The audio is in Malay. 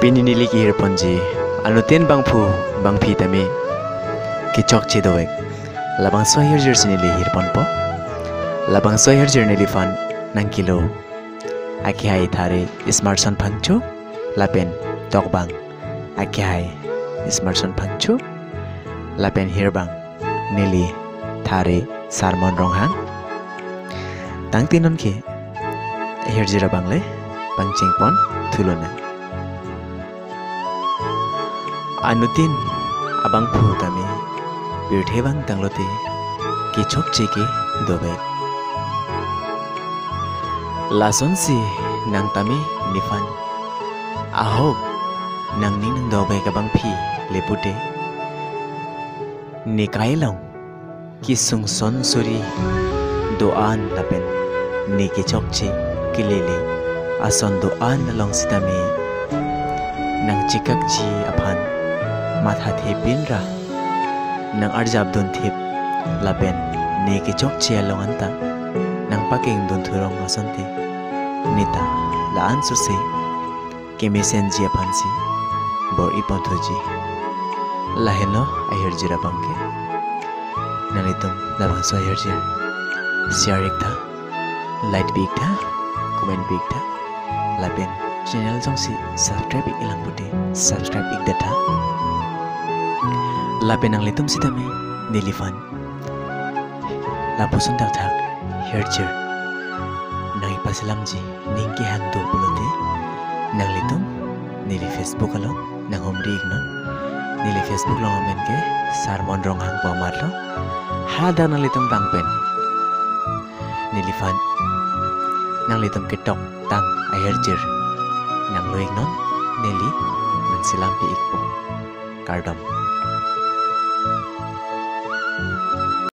Pininili ki hirponji anutin bangphu bangphi tami kichok chidowek labang sohir jersinili hirponpo labang sohir jernili fan nangkilo akhai thare smartphone phangchu lapen tokbang akhai smartphone phangchu lapen hirbang nili thare sarmon ronghang tangtinon ki hirjira bangle bangchingpon thulona anutin abang phu tami birthebang tanglote kichok cheke dobe lason si nang tami nifan ahok nang ning dobe kabang phi lepute nikailong kisung son suri doan lapen ni kichok che kilele ason doan long sitami nang chikak chi aphan matha thepin ra nang arjab don thep lapen ne ki chok chia longanta nang paking don thurong asante nita laan su se kemisen ji aphansi bor ipothoji laheno ahir jira bangke nalitum labang so ahir jir share ekta like big tha comment big tha lapen channel jongsi subscribe ilang puti subscribe ik data lapen ang litum sitame nilifan lapusun tak thak hercher nang ipasilamji ningki hang do pulote nang litum nili Facebook alo nang homri ignon nili Facebook lo amen ke sarmon rong hang pamat lo hada nang litum bangpen nilifan nang litum ke tok tang ahercher nang lo ignon nili nang silampi ikpo kardom